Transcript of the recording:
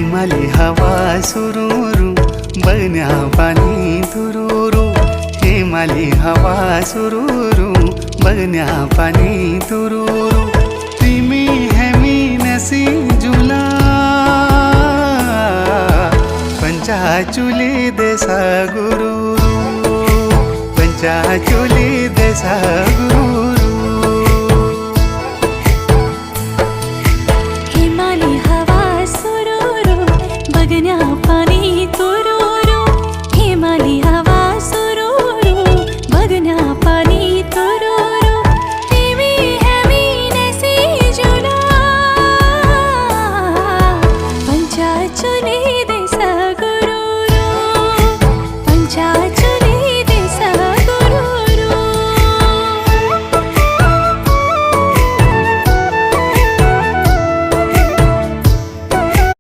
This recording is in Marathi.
हिमाली हवा सुरूरू बन्या पानी तुरूरू हिमाली हवा सुरूरू बन्या पानी तुरूरू तिमी हेमी नसी जुला पंचाचुली देसा गुरु पंचाचुली देसा गुरु